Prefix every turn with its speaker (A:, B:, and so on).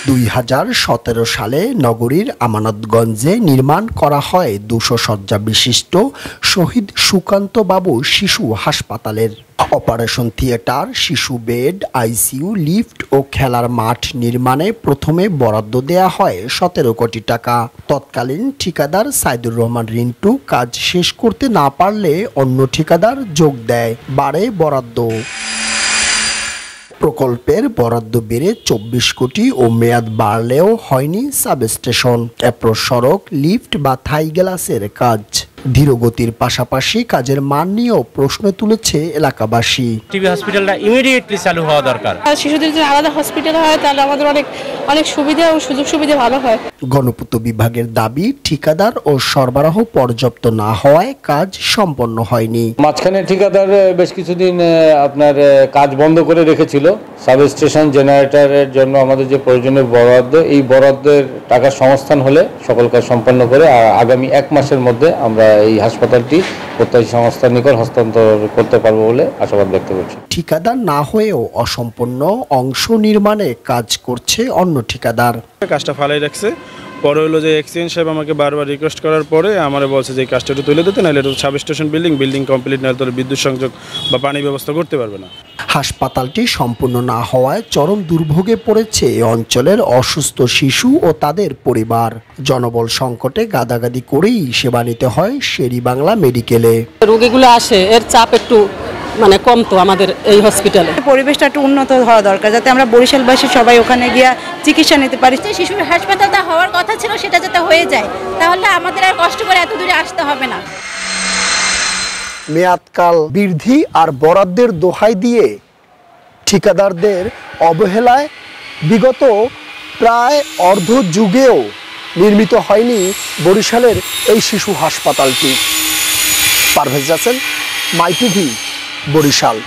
A: 2017 সালে নগরীর আমানতগঞ্জে নির্মাণ করা হয় 200 শয্যা বিশিষ্ট শহীদ সুকান্ত বাবু শিশু হাসপাতালের অপারেশন থিয়েটার, শিশু বেড, আইসিইউ, লিফট ও খেলার মাঠ নির্মাণে প্রথমে বরাদ্দ দেয়া হয় 17 কোটি টাকা। তৎকালীন ঠিকাদার সাইদুর রহমান রিন্টু কাজ শেষ করতে না পারলে অন্য ঠিকাদার যোগ দেয়, বাড়ে বরাদ্দ। প্রকল্পের বরাদ্দ বেড়ে 24 কোটি ও মেয়াদ বাড়লেও হয়নি সাবস্টেশন, অ্যাপ্রোচ সড়ক, লিফট বা থাই গ্লাসের কাজ। ধীরগতির পাশাপাশি কাজের মান নিয়েও প্রশ্ন তুলেছে এলাকাবাসী।
B: টিবি হসপিটালটা ইমিডিয়েটলি চালু হওয়া দরকার।
C: শিশুদের যদি আলাদা হসপিটাল হয় তাহলে আমাদের অনেক সুবিধা ও সুযোগ সুবিধা ভালো হয়।
A: গণপূর্ত বিভাগের দাবি, ঠিকাদার ও সরবরাহ পর্যাপ্ত না হওয়ায় কাজ সম্পন্ন হয়নি।
D: মাঝখানে ঠিকাদার বেশ কিছুদিন আপনার কাজ বন্ধ করে রেখেছিল। সাবস্টেশন জেনারেটরের জন্য আমাদের যে প্রয়োজনীয় বরাদ্দ, এই বরাদ্দের টাকার সংস্থান হলে সকল কাজ সম্পন্ন করে আগামী 1 মাসের মধ্যে আমরা এই হাসপাতালটি প্রত্যাশী সংস্থার নিকট হস্তান্তর করতে পারবো বলে আশাবাদ ব্যক্ত করছি।
A: ঠিকাদার না হয়েও অসম্পূর্ণ অংশ নির্মাণে কাজ করছে অন্য ঠিকাদার।
E: কাজটা ফালাই রাখছে, পরে হলো যে এক্সচেঞ্জ সাহেব আমাকে বারবার রিকোয়েস্ট করার পরে আমার বলছে যে এই কাজটা একটু তুলে দিতে, নাহলে এটা সাবস্টেশন বিল্ডিং কমপ্লিট না হলে বিদ্যুৎ সংযোগ বা পানি ব্যবস্থা করতে পারবে না।
A: হাসপাতালটি সম্পূর্ণ না হওয়ায় চরম দুর্ভোগে পড়েছে এই অঞ্চলের অসুস্থ শিশু ও তাদের পরিবার। জনবল সংকটে গাদাগাদি করেই সেবা নিতে হয় শের-ই-বাংলা মেডিকেলে।
C: রোগীগুলো আসে, এর চাপ একটু কমতো আমাদের এই হসপিটালে।
F: পরিবেশটা একটু উন্নত হওয়া দরকার, যাতে আমরা বরিশালবাসী সবাই ওখানে গিয়ে চিকিৎসা নিতে পারি।
G: শিশুর হাসপাতালটা হওয়ার কথা ছিল, সেটা যাতে হয়ে যায়, তাহলে আমাদের আর কষ্ট করে এত দূরে আসতে হবে না।
A: মেয়াদকাল বৃদ্ধি আর বরাদ্দের দোহাই দিয়ে ঠিকাদারদের অবহেলায় বিগত প্রায় অর্ধ যুগেও নির্মিত হয়নি বরিশালের এই শিশু হাসপাতালটি। পারভেজ রাসেল, মাই টিভি, বরিশাল।